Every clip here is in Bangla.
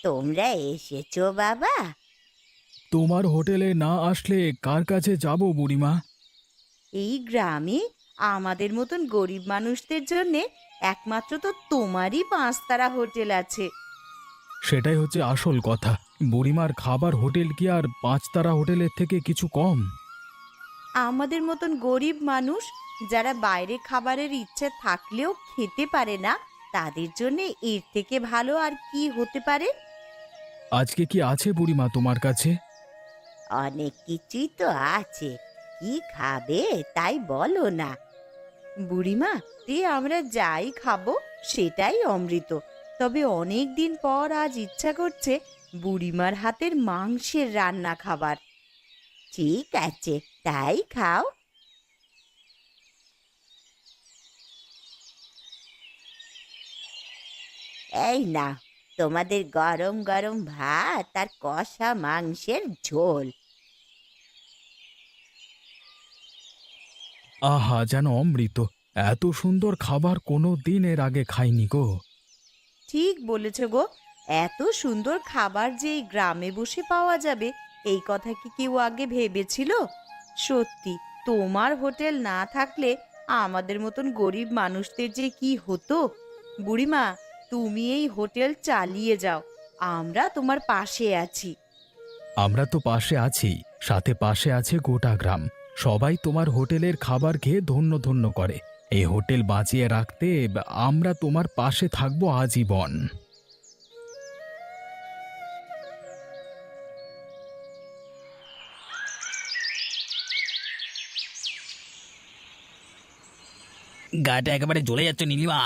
তোমরা এসেছো বাবা। তোমার হোটেলে না আসলে কার কাছে যাব বুড়িমা? এই গ্রামে আমাদের মতন গরিব মানুষদের জন্য একমাত্র তো তোমারই পাঁচতারা হোটেল আছে। সেটাই হচ্ছে আসল কথা। বুড়িমার খাবার হোটেল কি আর পাঁচতারা হোটেলের থেকে কিছু কম? আমাদের মতন গরিব মানুষ যারা বাইরে খাবারের ইচ্ছে থাকলেও খেতে পারে না, তাদের জন্য এর থেকে ভালো আর কি হতে পারে? আজকে কি আছে বুড়িমা তোমার কাছে? অনেক কিছুই তো আছে। কি খাবে তাই বলো না। বুড়িমা, আমরা যাই খাবো সেটাই অমৃত। তবে অনেক দিন পর আজ ইচ্ছা করছে বুড়িমার হাতের মাংসের রান্না খাবার। ঠিক আছে, তাই খাও। এই না, তোমাদের গরম গরম ভাত আর কষা মাংসের ঝোল। আহা, যেন অমৃত! এত সুন্দর খাবার কোনো দিন এর আগে খাইনি গো। ঠিক বলেছ গো। এত সুন্দর খাবার যে এই গ্রামে বসে পাওয়া যাবে, এই কথা কি কেউ আগে ভেবেছিল? সত্যি, তোমার হোটেল না থাকলে আমাদের মতন গরিব মানুষদের যে কি হতো। বুড়িমা, তুমি এই হোটেল চালিয়ে যাও, আমরা তোমার পাশে আছি। আমরা তো পাশে আছি, সাথে পাশে আছে গোটা গ্রাম। সবাই তোমার হোটেলের খাবার খেয়ে ধন্য ধন্য করে। এই হোটেল বাঁচিয়ে রাখতে আমরা তোমার পাশে থাকবো আজীবন। গাটা একেবারে জ্বলে যাচ্ছে নীলিমা।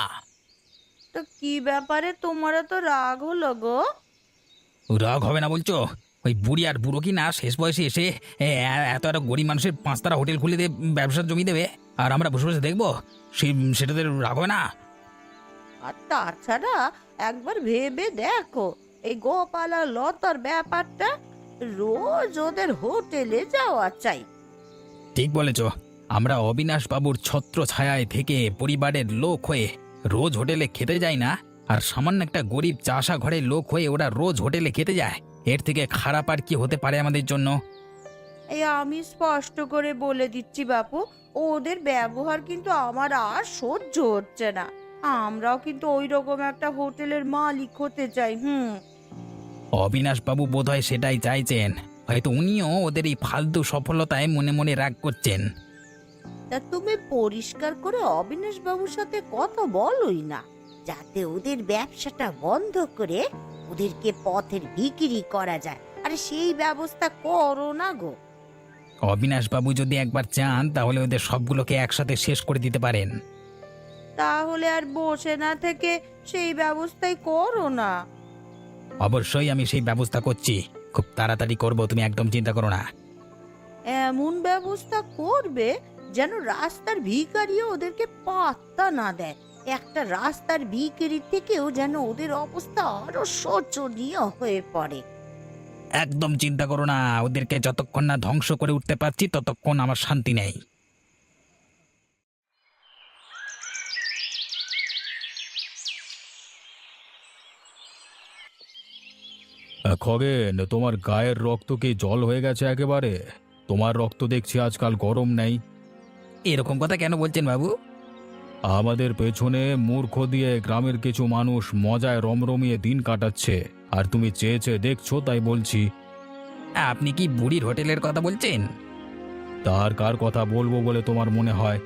তো কি ব্যাপারে তোমার তো রাগ হলো গো? রাগ হবে না বলছো? ওই বুড়ি আর বুড়ো কি না শেষ বয়সে এসে এত একটা গরিব মানুষের পাঁচতারা হোটেল খুলে দিয়ে ব্যবসার জমি দেবে, আর আমরা বসে বসে দেখবো? সেটাতে রাগ হবে না? আর তাছাড়া একবার ভেবে দেখো, এই গোপাল আর লতার ব্যাপারটা, রোজ ওদের হোটেলে যাওয়া চাই। ঠিক বলেছ। আমরা অবিনাশ বাবুর ছত্র ছায়ায় থেকে পরিবারের লোক হয়ে রোজ হোটেলে খেতে যাই না, আর সামান্য একটা গরিব চাষা ঘরের লোক হয়ে ওরা রোজ হোটেলে খেতে যায়। এর থেকে খারাপ আর কি হতে পারে আমাদের জন্য? এই আমি স্পষ্ট করে বলে দিচ্ছি বাপু, ওদের ব্যবহার কিন্তু আমার আর সহ্য হচ্ছে না। আমরাও কিন্তু ওই রকম একটা হোটেলের মালিক হতে চাই। অবিনাশবাবু বোধহয় সেটাই চাইছেন। হয়তো উনিও ওদের এই ফালতু সফলতায় মনে মনে রাগ করছেন। তা তুমি পরিষ্কার করে অবিনাশ বাবুর সাথে কথা বলোই না, যাতে ওদের ব্যবসাটা বন্ধ করে ওদেরকে পথের বিক্রি করা যায়। আরে সেই ব্যবস্থা করো না গো। অবিনাশবাবু যদি একবার চান তাহলে ওদের সবগুলোকে একসাথে শেষ করে দিতে পারেন। তাহলে আর বসে না থেকে সেই ব্যবস্থাই করো না। অবশ্যই আমি সেই ব্যবস্থা করছি, খুব তাড়াতাড়ি করব, তুমি একদম চিন্তা করো না। এমন ব্যবস্থা করবে যেন রাস্তার ভিখারিও ওদেরকে পাত্তা না দেয়। একটা রাস্তার ভিখারির থেকেও যেন ওদের অবস্থা আরো শোচনীয় হয়ে পড়ে। একদম চিন্তা করো না, ওদেরকে যতক্ষণ না ধ্বংস করে উঠতে পারছি ততক্ষণ আমার শান্তি নেই। খগেন, তোমার গায়ের রক্ত কি জল হয়ে গেছে একেবারে? তোমার রক্ত দেখছি আজকাল গরম নেই। এরকম কথা কেন বলছেন বাবু? আমাদের পেছনে মূর্খ দিয়ে গ্রামের কিছু মানুষ মজায় রমরমিয়ে দিন কাটাচ্ছে, আর তুমি চেয়ে চেয়ে দেখছো তাই বলছি। আপনি কি বুড়ির হোটেলের কথা বলছেন? তার কার কথা বলবো বলে তোমার মনে হয়?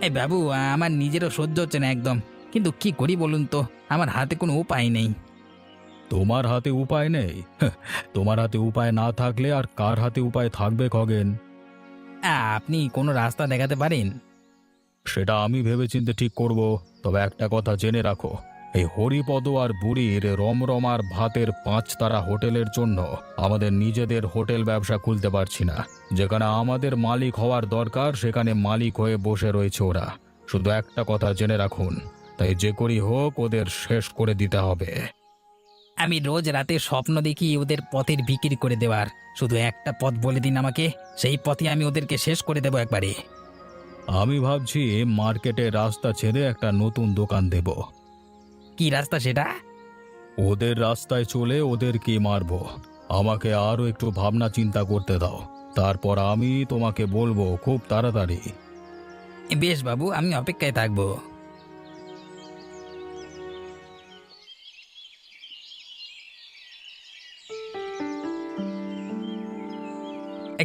এই বাবু, আমার নিজেরও সহ্য হচ্ছে না একদম। কিন্তু কি করি বলুন তো, আমার হাতে কোনো উপায় নেই। তোমার হাতে উপায় নেই? তোমার হাতে উপায় না থাকলে আর কার হাতে উপায় থাকবে খগেন? আপনি কোনো রাস্তা দেখাতে পারেন? সেটা আমি ভেবেচিন্তে ঠিক করব। তবে একটা কথা জেনে রাখো, এই হরিপদ আর বুড়ির রমরমার ভাতের পাঁচতারা হোটেলের জন্য আমাদের নিজেদের হোটেল ব্যবসা খুলতে পারছি না। যেখানে আমাদের মালিক হওয়ার দরকার সেখানে মালিক হয়ে বসে রয়েছে ওরা। শুধু একটা কথা জেনে রাখুন, তাই যে করি হোক ওদের শেষ করে দিতে হবে। আমি রোজ রাতে স্বপ্ন দেখি ওদের পথের বিক্রি করে দেওয়ার। শুধু একটা পথ বলে দিন আমাকে, সেই পথে আমি ওদেরকে শেষ করে দেবো একবারে। আমি ভাবছি মার্কেটে রাস্তা ছেড়ে একটা নতুন দোকান দেব। কি রাস্তা সেটা? ওদের রাস্তায় চলে ওদেরকে মারবো। আমাকে আরো একটু ভাবনা চিন্তা করতে দাও, তারপর আমি তোমাকে বলবো খুব তাড়াতাড়ি। বেশ বাবু, আমি অপেক্ষায় থাকবো।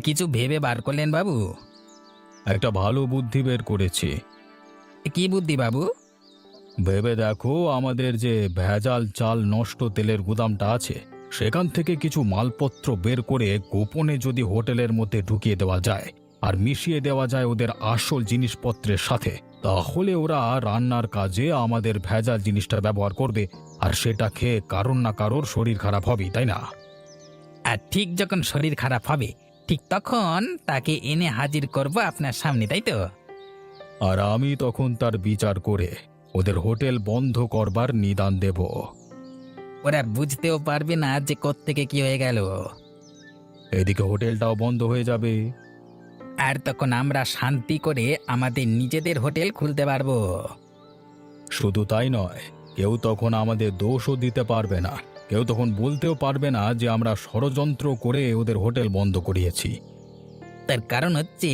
কিছু ভেবে বার করলেন বাবু? একটা ভালো বুদ্ধি বের করেছি। কি বুদ্ধি বাবু? ভেবে দেখো, আমাদের যে ভেজাল চাল নষ্ট তেলের গুদামটা আছে, সেখান থেকে কিছু মালপত্র বের করে গোপনে যদি হোটেলের মধ্যে ঢুকিয়ে দেওয়া যায় আর মিশিয়ে দেওয়া যায় ওদের আসল জিনিসপত্রের সাথে, তাহলে ওরা রান্নার কাজে আমাদের ভেজাল জিনিসটা ব্যবহার করবে, আর সেটা খেয়ে কারোর না কারোর শরীর খারাপ হবে, তাই না? আর ঠিক যখন শরীর খারাপ হবে, ঠিক তখন তাকে এনে হাজির করব আপনার সামনে, তাই তো? আর আমি তখন তার বিচার করে ওদের হোটেল বন্ধ করবার নিদান দেব। ওরা বুঝতেও পারবে না যে কোত্থেকে কি হয়ে গেল। এদিকে হোটেলটাও বন্ধ হয়ে যাবে। আর তখন আমরা শান্তি করে আমাদের নিজেদের হোটেল খুলতে পারবো। শুধু তাই নয়, কেউ তখন আমাদের দোষও দিতে পারবে না, কেউ তখন বলতেও পারবে না যে আমরা ষড়যন্ত্র করে ওদের হোটেল বন্ধ করিয়েছি। তার কারণ হচ্ছে,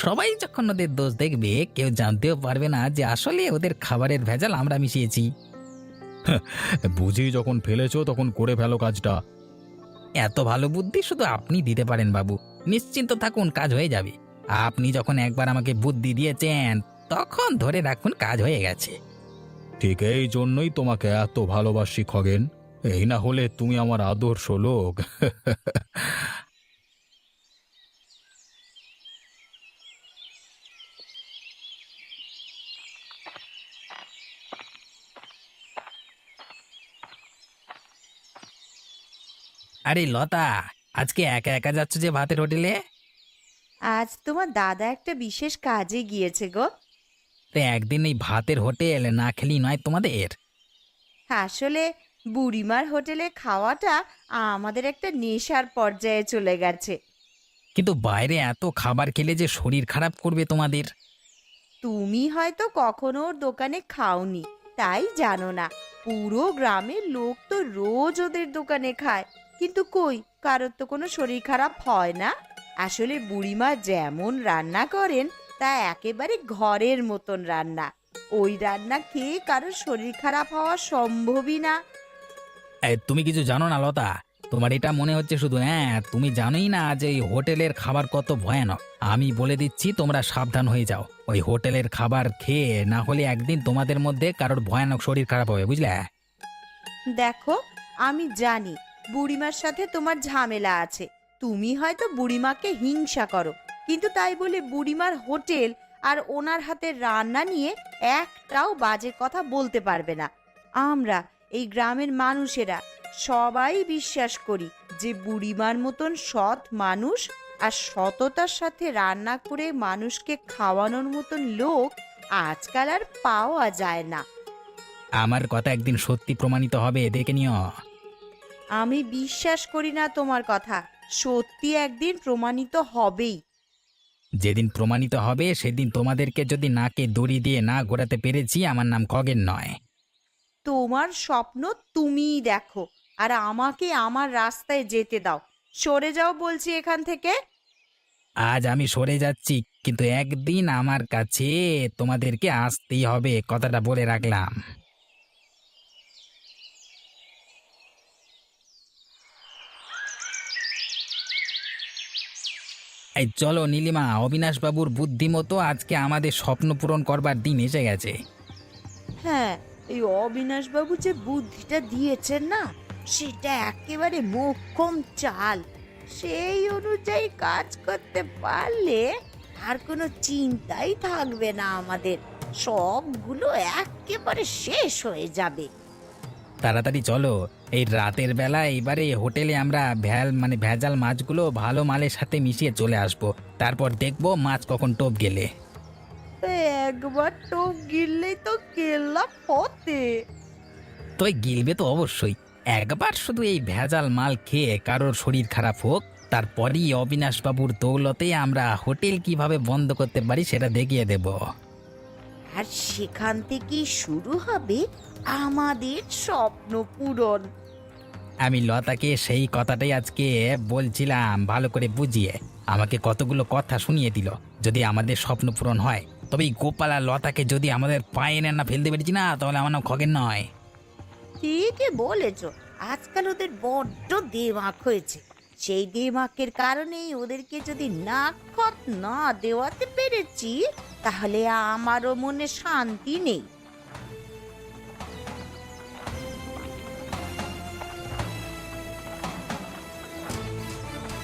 সবাই যখন ওদের দোষ দেখবে, কেউ জানতেও পারবে না যে আসলে ওদের খাবারের ভেজাল আমরা মিশিয়েছি। বুঝি যখন ফেলেছো তখন করে ফেলো কাজটা। এত ভালো বুদ্ধি শুধু আপনি দিতে পারেন বাবু। নিশ্চিন্ত থাকুন, কাজ হয়ে যাবে। আপনি যখন একবার আমাকে বুদ্ধি দিয়েছেন, তখন ধরে রাখুন কাজ হয়ে গেছে। ঠিক এই জন্যই তোমাকে এত ভালোবাসি খগেন, এই না হলে তুমি আমার আদর্শ লোক। আরে লতা, আজকে একা একা যাচ্ছ যে ভাতের হোটেলে? আজ তোমার দাদা একটা বিশেষ কাজে গিয়েছে গো। তো একদিন এই ভাতের হোটেল না খেলি নয় তোমাদের। আসলে বুড়িমার হোটেলে খাওয়াটা আমাদের একটা নেশার পর্যায়ে চলে গেছে। কিন্তু বাইরে এত খাবার খেলে যে শরীর খারাপ করবে তোমাদের। তুমি হয়তো কখনো ওর দোকানে খাওনি, তাই জানো না। পুরো গ্রামের লোক তো রোজ ওদের দোকানে খায়, কিন্তু কই কারোর তো কোনো শরীর খারাপ হয় না। আসলে বুড়িমা যেমন রান্না করেন তা একেবারে ঘরের মতন রান্না। ওই রান্না খেয়ে কারোর শরীর খারাপ হওয়া সম্ভবই না। তুমি কিছু জানো না লতা, তোমার এটা মনে হচ্ছে শুধু। হ্যাঁ, তুমি জানোই না যে এই হোটেলের খাবার কত ভয়ানক। আমি বলে দিচ্ছি, তোমরা সাবধান হয়ে যাও। ওই হোটেলের খাবার খেয়ে না হলে একদিন তোমাদের মধ্যে কারোর ভয়ানক শরীর খারাপ হবে, বুঝলে? দেখো, আমি জানি বুড়িমার সাথে তোমার ঝামেলা আছে। তুমি হয়তো বুড়িমাকে হিংসা করো, কিন্তু তাই বলে বুড়িমার হোটেল আর ওনার হাতের রান্না নিয়ে একটাও বাজে কথা বলতে পারবে না। আমরা এই গ্রামের মানুষেরা সবাই বিশ্বাস করি যে বুড়িমার মতন সৎ মানুষ আর সততার সাথে রান্না করে মানুষকে খাওয়ানোর মতন লোক আজকাল আর পাওয়া যায় না। আমার কথা একদিন সত্যি প্রমাণিত হবে, দেখে নিও। আমি বিশ্বাস করি না তোমার কথা, সত্যি একদিন প্রমাণিত হবেই। যেদিন প্রমাণিত হবে সেদিন তোমাদেরকে যদি নাকে দড়ি দিয়ে না ঘোরাতে পেরেছি, আমার নাম খগেন নয়। তোমার স্বপ্ন তুমিই দেখো, আর আমাকে আমার রাস্তায় যেতে দাও। সরে যাও বলছি এখান থেকে। আজ আমি সরে যাচ্ছি, কিন্তু একদিন আমার কাছে তোমাদেরকে আসতেই হবে, কথাটা বলে রাখলাম। এই চলো নীলিমা, অবিনাশ বাবুর বুদ্ধি মতো আজকে আমাদের স্বপ্ন পূরণ করবার দিন এসে গেছে। হ্যাঁ, এই অবিনাশবাবু যে বুদ্ধিটা দিয়েছেন না, সেটা একেবারে মোক্ষম চাল। সেই অনুযায়ী কাজ করতে পারলে আর কোনো চিন্তাই থাকবে না আমাদের। সবগুলো একেবারে শেষ হয়ে যাবে। তাড়াতাড়ি চলো, এই রাতের বেলা এবারে হোটেলে আমরা ভেজাল মাছগুলো ভালো মালের সাথে মিশিয়ে চলে আসবো। তারপর দেখবো মাছ কখন টোপ গেলে। একবার টোপ গিললেই তো কেল্লা ফতে। তো গিলবে তো অবশ্যই। একবার শুধু এই ভেজাল মাল খেয়ে কারোর শরীর খারাপ হোক, তারপরই অবিনাশবাবুর দৌলতে আমরা হোটেল কিভাবে বন্ধ করতে পারি সেটা দেখিয়ে দেব। আর সেখান থেকেই শুরু হবে আমাদের স্বপ্ন পূরণ। আমি লতাকে সেই কথাটাই আজকে বলছিলাম ভালো করে বুঝিয়ে। আমাকে কতগুলো কথা শুনিয়ে দিল। যদি আমাদের স্বপ্ন পূরণ হয় তবে এই গোপাল আর লতাকে যদি আমাদের পায়ে এনে না ফেলতে পেরেছি না, তাহলে আমার নাম খগেন নয়। ঠিকই বলেছ, আজকাল ওদের বড্ড দেমাক হয়েছে। সেই দেমাকের কারণেই ওদেরকে যদি নাক খত না দেওয়াতে পেরেছি, তাহলে আমারও মনে শান্তি নেই।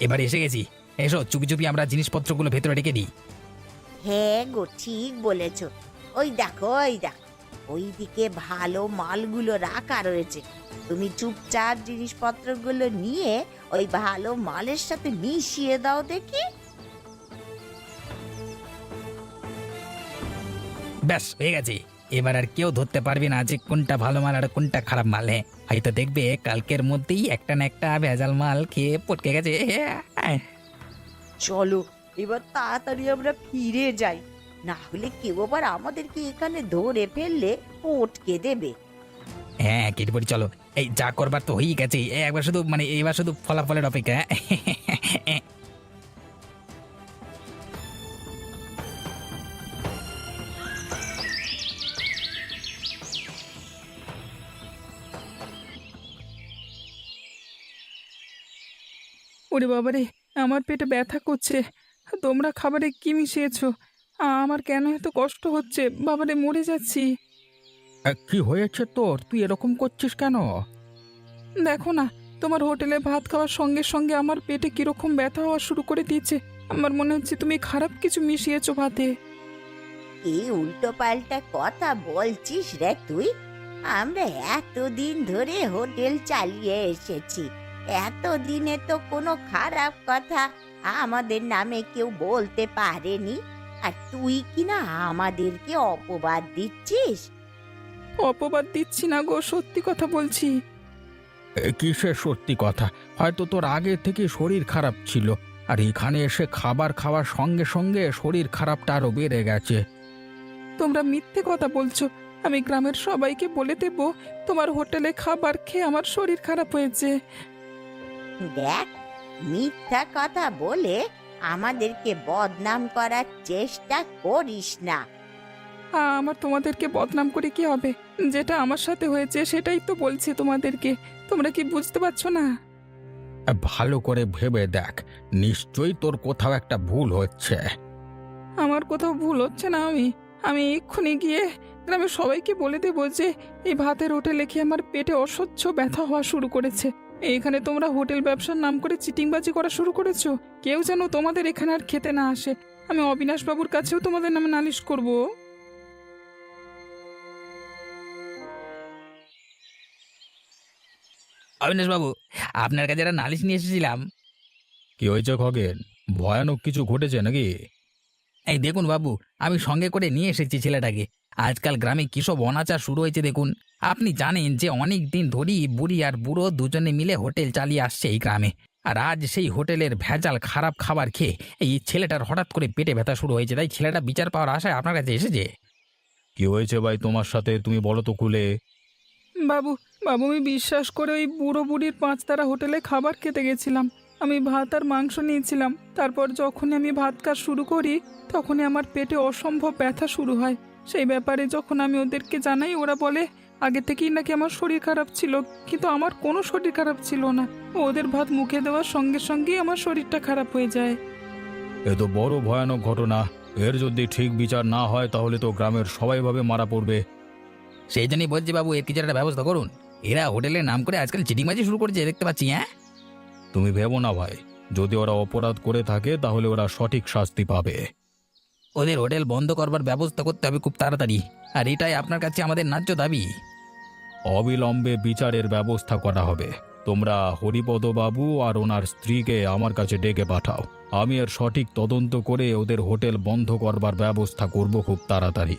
এবার এসে গেছি। এসো চুপি চুপি আমরা জিনিসপত্রগুলো ভেতরে রেখে দিই। হ্যাঁ গো, ঠিক বলেছ। ওই দেখো, ওই দেখো, ওইদিকে ভালো মালগুলো রাখা রয়েছে। তুমি চুপচাপ জিনিসপত্রগুলো নিয়ে ওই ভালো মালের সাথে মিশিয়ে দাও দেখি। ব্যাস হয়ে গেছে। এবার আর কেউ ধরতে পারবে না যে কোনটা ভালো মাল আর কোনটা খারাপ মাল। হ্যাঁ, হয়তো দেখবে কালকের মধ্যেই একটা না একটা ভেজাল মাল খেয়ে পটকে গেছে। চলো এবার তাড়াতাড়ি আমরা ফিরে যাই, না হলে কেউ আবার আমাদেরকে এখানে ধরে ফেললে পটকে দেবে। হ্যাঁ কেটে পড়ি, চলো। এই যা করবার তো হয়েই গেছে, একবার শুধু এবার শুধু ফলাফলের অপেক্ষা। ওরে বাবারে, আমার পেটে ব্যথা করছে। তোমরা খাবারে কি মিশিয়েছো? আমার কেন এত কষ্ট হচ্ছে? বাবারে, মরে যাচ্ছি। কি হয়েছে তোর? তুই এরকম করছিস কেন? দেখো না, তোমার হোটেলে ভাত খাওয়ার সঙ্গে সঙ্গে আমার পেটে কিরকম ব্যথা হওয়া শুরু করে দিয়েছে। আমার মনে হচ্ছে তুমি খারাপ কিছু মিশিয়েছো ভাতে। এই উল্টো পাল্টা কথা বলছিস রে তুই? আমরা এতদিন ধরে হোটেল চালিয়ে এসেছি, এতদিনে তো কোনো খারাপ কথা আমাদের নামে কেউ বলতে পারেনি, আর তুই কিনা আমাদেরকে অপবাদ দিচ্ছিস। অপবাদ দিচ্ছি না গো, সত্যি কথা বলছি। কিসের সত্যি কথা? হয়তো তোর আগে থেকে শরীর খারাপ ছিল, আর এখানে এসে খাবার খাওয়ার সঙ্গে সঙ্গে শরীর খারাপটা আরো বেড়ে গেছে। তোমরা মিথ্যে কথা বলছো। আমি গ্রামের সবাইকে বলে দেব তোমার হোটেলে খাবার খেয়ে আমার শরীর খারাপ হয়েছে। দেখ, মিথ্যা কথা বলে আমাদেরকে বদনাম করার চেষ্টা করিস না। আমার তোমাদেরকে বদনাম করে কি হবে? যেটা আমার সাথে হয়েছে সেটাই তো বলছি তোমাদেরকে। তোমরা কি বুঝতে পারছো না? ভালো করে ভেবে দেখ, নিশ্চয়ই তোর কোথাও একটা ভুল হচ্ছে। আমার কোথাও ভুল হচ্ছে না। আমি এক্ষুনি গিয়ে গ্রামের সবাইকে বলে দেবো যে এই ভাতের হোটেলে খেয়ে আমার পেটে অসহ্য ব্যথা হওয়া শুরু করেছে। এইখানে তোমরা হোটেল ব্যবসার নাম করে চিটিংবাজি করা শুরু করেছো। কেউ যেন তোমাদের এখানে আর খেতে না আসে। আমি অবিনাশ বাবুর কাছেও তোমাদের নামে নালিশ করব। অবিনাশ বাবু, আপনার কাছে একটা নালিশ নিয়ে এসেছিলাম। কি হয়েছে খগেন? ভয়ানক কিছু ঘটেছে নাকি? এই দেখুন বাবু, আমি সঙ্গে করে নিয়ে এসেছি ছেলেটাকে। আজকাল গ্রামে কী সব অনাচার শুরু হয়েছে দেখুন। আপনি জানেন যে অনেক দিন ধরেই বুড়ি আর বুড়ো দুজনে মিলে হোটেল চালিয়ে আসছে এই গ্রামে। আর আজ সেই হোটেলের ভেজাল খারাপ খাবার খেয়ে এই ছেলেটার হঠাৎ করে পেটে ব্যথা শুরু হয়েছে। তাই ছেলেটা বিচার পাওয়ার আশায় আপনার কাছে এসেছে। কি হয়েছে ভাই তোমার সাথে? তুমি বলো তো খুলে। বাবু, বাবু, আমি বিশ্বাস করে ওই বুড়ো বুড়ির 5 তারা হোটেলে খাবার খেতে গেছিলাম। আমি ভাত আর মাংস নিয়েছিলাম। তারপর যখনই আমি ভাত খাওয়া শুরু করি তখনই আমার পেটে অসম্ভব ব্যথা শুরু হয়। সেই ব্যাপারে যখন আমি ওদেরকে জানাই, ওরা বলে আগে থেকেই নাকি আমার শরীর খারাপ ছিল, কিন্তু আমার কোনো শরীর খারাপ ছিল না। ওদের ভাত মুখে দেওয়ার সঙ্গে সঙ্গেই আমার শরীরটা খারাপ হয়ে যায়। এ তো বড় ভয়ানক ঘটনা। এর যদি ঠিক বিচার না হয় তাহলে তো গ্রামের সবাই ভাবে মারা পড়বে। সেই জন্যই বলছি বাবু, এর কিছু একটা ব্যবস্থা করুন। এরা হোটেলের নাম করে আজকাল চিটিংবাজি শুরু করেছে, দেখতে পাচ্ছি। হ্যাঁ, তুমি ভেবো না ভাই, যদি ওরা অপরাধ করে থাকে তাহলে ওরা সঠিক শাস্তি পাবে। ওদের হোটেল বন্ধ করবার ব্যবস্থা করতে হবে খুব তাড়াতাড়ি। আর এটাই আপনার কাছে আমাদের ন্যায্য দাবি। অবিলম্বে বিচারের ব্যবস্থা করা হবে। তোমরা হরিপদ বাবু আর ওনার স্ত্রীকে আমার কাছে ডেকে পাঠাও। আমি এর সঠিক তদন্ত করে ওদের হোটেল বন্ধ করবার ব্যবস্থা করব খুব তাড়াতাড়ি।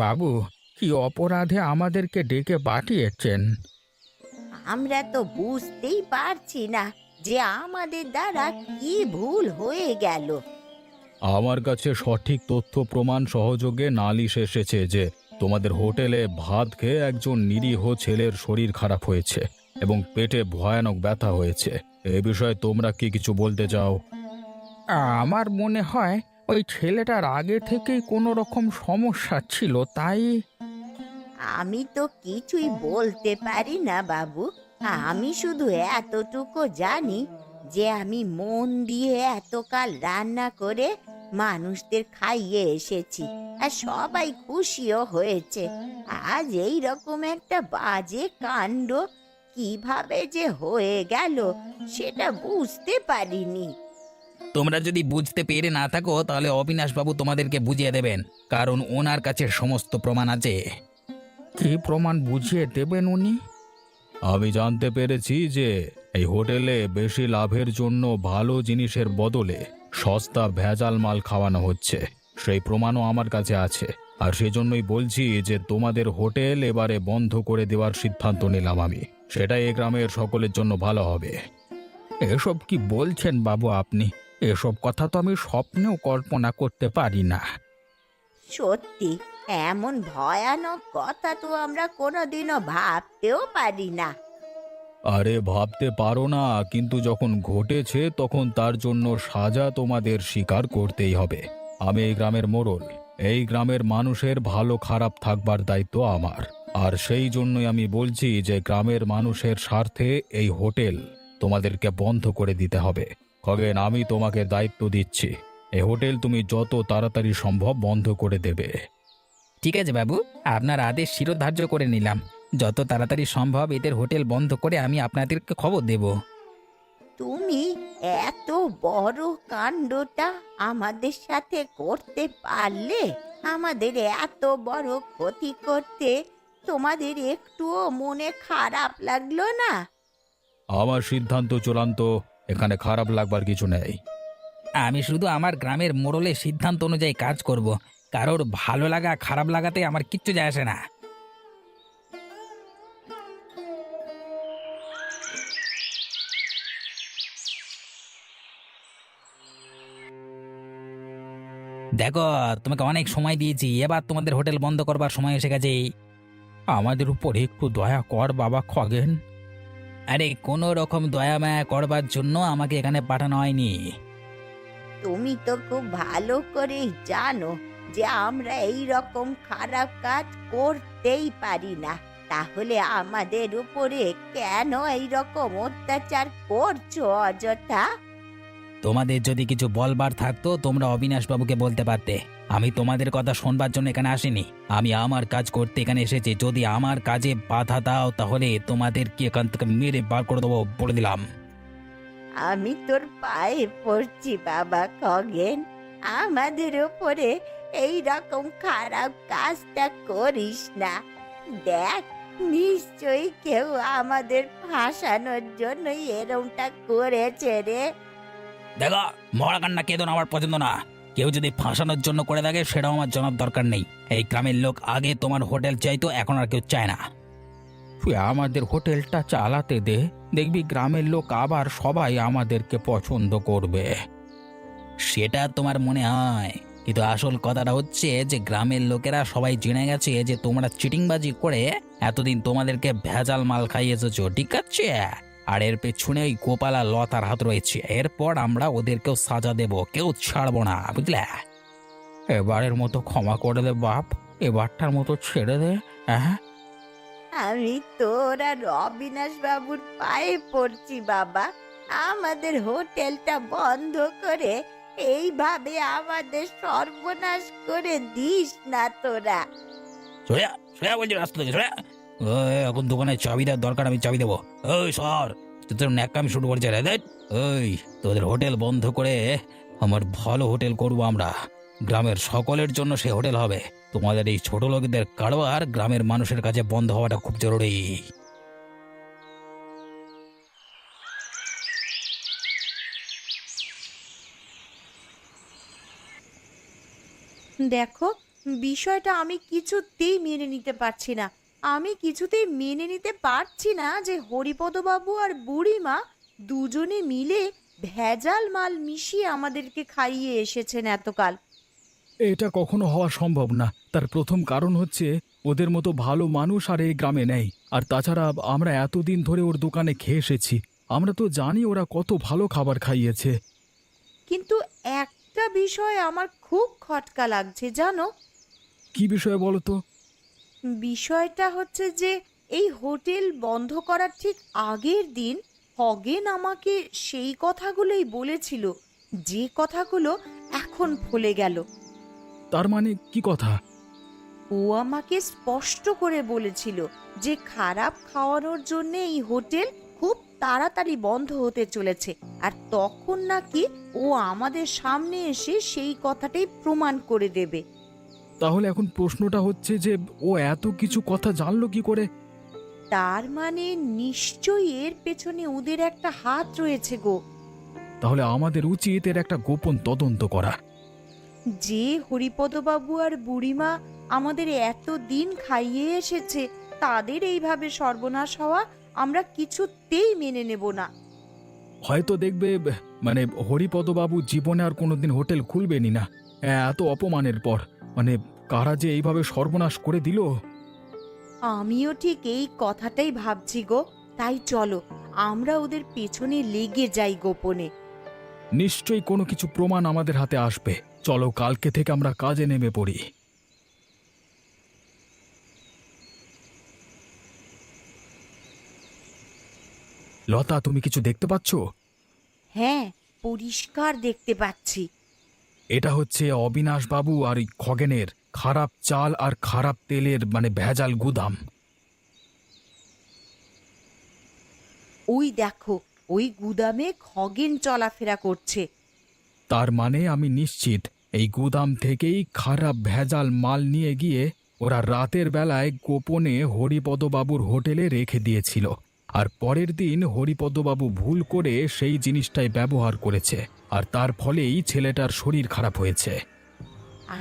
বাবু, কি অপরাধে আমাদেরকে ডেকে পাঠিয়েছেন? আমরা তো বুঝতেই পারছি না যে আমাদের দ্বারা কি ভুল হয়ে গেল। আমার কাছে সঠিক তথ্য প্রমাণ সহযোগে নালিশ এসেছে যে তোমাদের হোটেলে ভাত খেয়ে একজন নিরীহ ছেলের শরীর খারাপ হয়েছে এবং পেটে ভয়ানক ব্যথা হয়েছে। এ বিষয়ে তোমরা কি কিছু বলতে চাও? আমার মনে হয় ওই ছেলেটার আগে থেকেই কোনো রকম সমস্যা ছিল, তাই আমি তো কিছুই বলতে পারি না বাবু। আমি শুধু এতটুকু জানি যে আমি মন দিয়ে এতকাল রান্না করে মানুষদের খাইয়ে এসেছি, আর সবাই খুশিও হয়েছে। আজ এই রকম একটা বাজে কাণ্ড কিভাবে যে হয়ে গেল সেটা বুঝতে পারিনি। তোমরা যদি বুঝতে পেরে না থাকো তাহলে অবিনাশ বাবু তোমাদেরকে বুঝিয়ে দেবেন, কারণ ওনার কাছে সমস্ত প্রমাণ আছে। কি প্রমাণ বুঝিয়ে দেবেন উনি? আমি জানতে পেরেছি যে এই হোটেলে বেশি লাভের জন্য ভালো জিনিসের বদলে সস্তা ভেজাল মাল খাওয়ানো হচ্ছে। সেই প্রমাণও আমার কাছে আছে, আর সেজন্যই বলছি যে তোমাদের হোটেল এবারে বন্ধ করে দেওয়ার সিদ্ধান্ত নিলাম আমি। সেটাই এই গ্রামের সকলের জন্য ভালো হবে। এসব কি বলছেন বাবু আপনি? এসব কথা তো আমি স্বপ্নেও কল্পনা করতে পারি না। সত্যি, এমন ভয়ানক কথা তো আমরা কোনোদিনও ভাবতেও পারি না। আরে ভাবতে পারো না, কিন্তু যখন ঘটেছে তখন তার জন্য সাজা তোমাদের স্বীকার করতেই হবে। আমি এই গ্রামের মোড়ল, এই গ্রামের মানুষের ভালো খারাপ থাকবার দায়িত্ব আমার। আর সেই জন্যই আমি বলছি যে গ্রামের মানুষের স্বার্থে এই হোটেল তোমাদেরকে বন্ধ করে দিতে হবে। খগেন, আমি তোমাকে দায়িত্ব দিচ্ছি, এই হোটেল তুমি যত তাড়াতাড়ি সম্ভব বন্ধ করে দেবে। ঠিক আছে বাবু, আপনার আদেশ শিরোধার্য করে নিলাম। যত তাড়াতাড়ি সম্ভব এদের হোটেল বন্ধ করে আমি আপনাদেরকে খবর দেব। তুমি এত বড় কাণ্ডটা আমাদের সাথে করতে পারলে? আমাদের এত বড় ক্ষতি করতে তোমাদের একটুও মনে খারাপ লাগলো না? আমার সিদ্ধান্ত চূড়ান্ত, এখানে খারাপ লাগবার কিছু নেই। আমি শুধু আমার গ্রামের মোড়লের সিদ্ধান্ত অনুযায়ী কাজ করব। কারোর ভালো লাগা খারাপ লাগাতে আমার কিচ্ছু যায় আসে না। দেখো, তোমাকে অনেক সময় দিয়েছি, এবার তোমাদের হোটেল বন্ধ করবার সময় এসে গেছে। আমাদের উপর একটু দয়া কর বাবা খগেন। আরে কোনো রকম দয়া মায়া করবার জন্য আমাকে এখানে পাঠানো হয়নি। তুমি তো খুব ভালো করেই জানো যে আমরা এই রকম খারাপ কাজ করতেই পারি না। তাহলে আমাদের উপরে কেন এই রকম অত্যাচার করছো অযথা? তোমাদের যদি কিছু বলবার থাকতো তোমরা অবিনাশ বাবুকে বলতে পারতে। আমি তোমাদের কথা শুনবার জন্য এখানে আসিনি, আমি আমার কাজ করতে এখানে এসেছি। যদি আমার কাজে বাধা দাও তাহলে তোমাদেরকে এখান থেকে মেরে বার করে দেবো, বলে দিলাম। আমি তোর পায়ে পড়ছি বাবা খগেন, আমাদের উপরে এই রকম খারাপ কাজটা করিস না। দেখ, নিশ্চয়ই কেউ আমাদের ফাঁসানোর জন্য এরমটা করেছে রে। দেখো, মরা কান্না কেঁদো আমার পছন্দ না। কেউ যদি ফাঁসানোর জন্য করে থাকে সেটাও আমার জানার দরকার নেই। এই গ্রামের লোক আগে তোমার হোটেল চাইতো, এখন আর কেউ চায় না। তুই আমাদের হোটেলটা চালাতে দে, দেখবি গ্রামের লোক আবার সবাই আমাদেরকে পছন্দ করবে। সেটা তোমার মনে হয়, কিন্তু আসল কথাটা হচ্ছে যে গ্রামের লোকেরা সবাই জেনে গেছে যে তোমরা চিটিংবাজি করে এতদিন তোমাদেরকে ভেজাল মাল খাইয়ে এসেছো, ঠিক আছে? আর এর পেছনে ওই গোপাল আর লতার হাত রয়েছে। এরপর আমরা ওদেরকেও সাজা দেব, কেউ ছাড়বো না, বুঝলে? এবারের মতো ক্ষমা করে দে বাপ, এবারটার মতো ছেড়ে দে। হ্যাঁ, আমি তোর আর অবিনাশ বাবুর পায়ে পড়ছি বাবা, আমাদের হোটেলটা বন্ধ করে এইভাবে আমাদের সর্বনাশ করে দিস না তোরা। সোয়া সোয়া বলছি রাস্তা থেকে সোয়া। ওই এখন দোকানের চাবি দেওয়ার দরকার, আমি চাবি দেবো। ওই সর, তোর ন্যাকামি শুরু করেছে রে। ওই তোদের হোটেল বন্ধ করে আমার ভালো হোটেল করবো আমরা। গ্রামের সকলের জন্য সে হোটেল হবে। তোমাদের এই ছোট লোকদের কারবার গ্রামের মানুষের কাছে বন্ধ হওয়াটা খুব জরুরি। দেখো, বিষয়টা আমি কিছুতেই মেনে নিতে পারছি না। আমি কিছুতেই মেনে নিতে পারছি না যে হরিপদবাবু আর বুড়িমা দুজনে মিলে ভেজাল মাল মিশিয়ে আমাদেরকে খাইয়ে এসেছেন এতকাল। এটা কখনো হওয়া সম্ভব না। তার প্রথম কারণ হচ্ছে ওদের মতো ভালো মানুষ আর এই গ্রামে নেই। আর তাছাড়া আমরা এতদিন ধরে ওর দোকানে খেয়ে এসেছি, আমরা তো জানি ওরা কত ভালো খাবার খাইয়েছে। কিন্তু একটা বিষয় আমার খুব খটকা লাগছে জানো। কি বিষয় বলো তো? বিষয়টা হচ্ছে যে এই হোটেল বন্ধ করার ঠিক আগের দিন খগেন আমাকে সেই কথাগুলোই বলেছিল, যে কথাগুলো এখন ভুলে গেল। তার মানে কি কথা? ও আমাকে স্পষ্ট করে বলেছিল যে খারাপ খাওয়ানোর জন্য এই হোটেল খুব তাড়াতাড়ি বন্ধ হতে চলেছে, আর তখন নাকি ও আমাদের সামনে এসে সেই কথাটাই প্রমাণ করে দেবে। তাহলে এখন প্রশ্নটা হচ্ছে যে ও এত কিছু কথা জানলো কি করে? তার মানে নিশ্চয়ই এর পেছনে ওদের একটা হাত রয়েছে গো। তাহলে আমাদের উচিত এর একটা গোপন তদন্ত করা। যে হরিপদবাবু আর বুড়িমা আমাদের এত দিন খাইয়ে এসেছে, তাদের এইভাবে সর্বনাশ হওয়া আমরা কিছুতেই মেনে নেব না। হয়তো দেখবে মানে হরিপদবাবু জীবনে আর কোনোদিন হোটেল খুলবেনই না, এত অপমানের পর। মানে কারা যে এইভাবে সর্বনাশ করে দিল। আমিও ঠিক এই কথাটাই ভাবছি গো। তাই চলো আমরা ওদের পেছনে লেগে যাই গোপনে। নিশ্চয়ই কোনো কিছু প্রমাণ আমাদের হাতে আসবে। চলো কালকে থেকে আমরা কাজে নেমে পড়ি। লতা, তুমি কিছু দেখতে পাচ্ছ? হ্যাঁ, পরিষ্কার দেখতে পাচ্ছি। এটা হচ্ছে অবিনাশ বাবু আর ওই খগেনের খারাপ চাল আর খারাপ তেলের মানে ভেজাল গুদাম। ওই দেখো, ওই গুদামে খগেন চলাফেরা করছে। তার মানে আমি নিশ্চিত এই গুদাম থেকেই খারাপ ভেজাল মাল নিয়ে গিয়ে ওরা রাতের বেলায় গোপনে হরিপদবাবুর হোটেলে রেখে দিয়েছিল, আর পরের দিন হরিপদবাবু ভুল করে সেই জিনিসটাই ব্যবহার করেছে, আর তার ফলেই ছেলেটার শরীর খারাপ হয়েছে।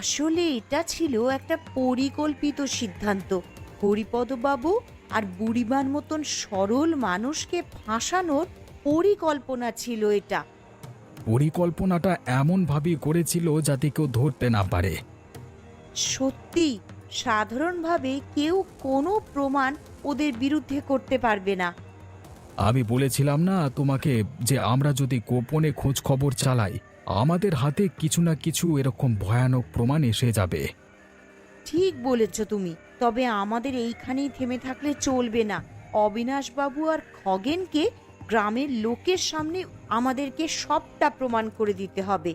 আসলে এটা ছিল একটা পরিকল্পিত সিদ্ধান্ত। হরিপদবাবু আর বুড়িমার মতন সরল মানুষকে ফাঁসানোর পরিকল্পনা ছিল এটা। পরিকল্পনাটা এমনভাবেই করেছিল যাতে কেউ ধরতে না পারে। সত্যি, সাধারণভাবে কেউ কোনো প্রমাণ ওদের বিরুদ্ধে করতে পারবে না। আমি বলেছিলাম না তোমাকে যে আমরা যদি গোপনে খোঁজ খবর চালাই, আমাদের হাতে কিছু না কিছু এরকম ভয়ানক প্রমাণ এসে যাবে। ঠিক বলেছ তুমি। তবে আমাদের এইখানেই থেমে থাকলে চলবে না। অবিনাশবাবু আর খগেনকে গ্রামের লোকের সামনে আমাদেরকে সবটা প্রমাণ করে দিতে হবে।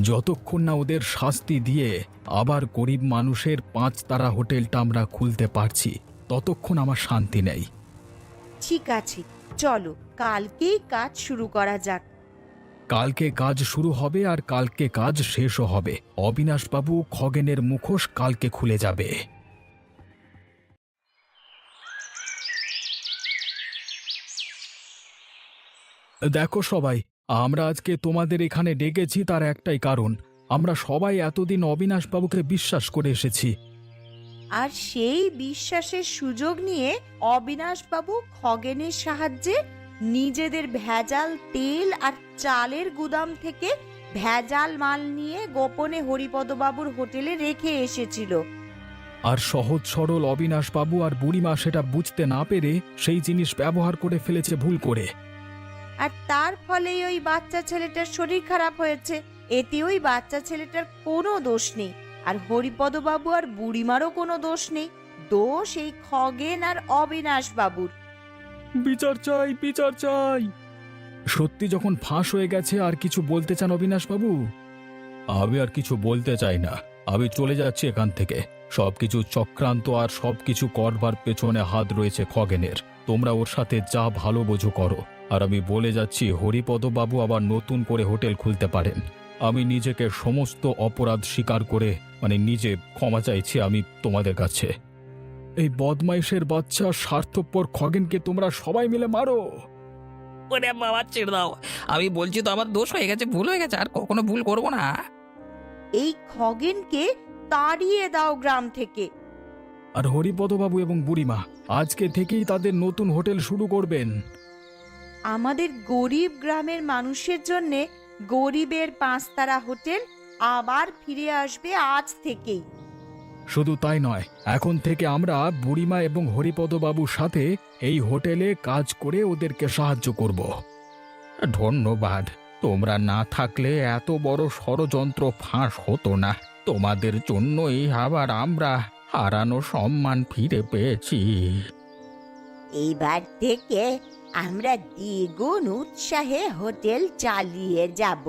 যতক্ষণ না ওদের শাস্তি দিয়ে আবার গরিব মানুষের 5 তারা হোটেলটা আমরা খুলতে পারছি, ততক্ষণ আমার শান্তি নেই। ঠিক আছে, চলো কালকেই কাজ শুরু করা যাক। কালকে কাজ শুরু হবে আর কালকে কাজ শেষও হবে। অবিনাশবাবু খগেনের মুখোশ কালকে খুলে যাবে। দেখো সবাই, আমরা আজকে তোমাদের এখানে ডেকেছি তার একটাই কারণ, আমরা সবাই এতদিন অবিনাশবাবুকে বিশ্বাস করে এসেছি। আর সেই বিশ্বাসের সুযোগ নিয়ে অবিনাশবাবু খগেনের সাহায্যে নিজেদের ভেজাল তেল আর চালের গুদাম থেকে ভেজাল মাল নিয়ে গোপনে হরিপদবাবুর হোটেলে রেখে এসেছিল। আর সহজ সরল অবিনাশবাবু আর বুড়িমা সেটা বুঝতে না পেরে সেই জিনিস ব্যবহার করে ফেলেছে ভুল করে। আর তার ফলেই ওই বাচ্চা ছেলেটার শরীর খারাপ হয়েছে। এতে ওই বাচ্চা ছেলেটার কোনো দোষ নেই, আর হরিপদবাবু আর বুড়িমারও কোনো দোষ নেই। দোষ এই খগেন আর অবিনাশ বাবুর। বিচার চাই, বিচার চাই। সত্যি যখন ফাঁস হয়ে গেছে, আর কিছু বলতে চান অবিনাশবাবু? আমি আর কিছু বলতে চাই না, আমি চলে যাচ্ছি এখান থেকে। সবকিছু চক্রান্ত আর সবকিছু করবার পেছনে হাত রয়েছে খগেনের। তোমরা ওর সাথে যা ভালো বোঝো করো। আর আমি বলে যাচ্ছি, হরিপদবাবু আবার নতুন করে হোটেল খুলতে পারেন। আমি নিজেকে সমস্ত অপরাধ স্বীকার করে মানে নিজে ক্ষমা চাইছি আমি তোমাদের কাছে। এই বদমাইশের বাচ্চা স্বার্থপর খগেনকে তোমরা সবাই মিলে মারো। ওরে বাবা, ছেড়ে দাও। আমি বলছি তো আমার দোষ হয়ে গেছে, ভুল হয়ে গেছে, আর কখনো ভুল করবো না। এই খগেনকে তাড়িয়ে দাও গ্রাম থেকে। আর হরিপদবাবু এবং বুড়িমা আজকে থেকেই তাদের নতুন হোটেল শুরু করবেন। আমাদের গরিব গ্রামের মানুষের জন্যে গরিবের 5 তারা হোটেল আবার ফিরে আসবে আজ থেকেই। শুধু তাই নয়, এখন থেকে আমরা বুড়িমা এবং হরিপদ বাবুর সাথে এই হোটেলে কাজ করে ওদেরকে সাহায্য করব। ধন্যবাদ, তোমরা না থাকলে এত বড় ষড়যন্ত্র ফাঁস হতো না। তোমাদের জন্যই আবার আমরা হারানো সম্মান ফিরে পেয়েছি। এইবার থেকে আমরা দ্বিগুণ উৎসাহে হোটেল চালিয়ে যাব।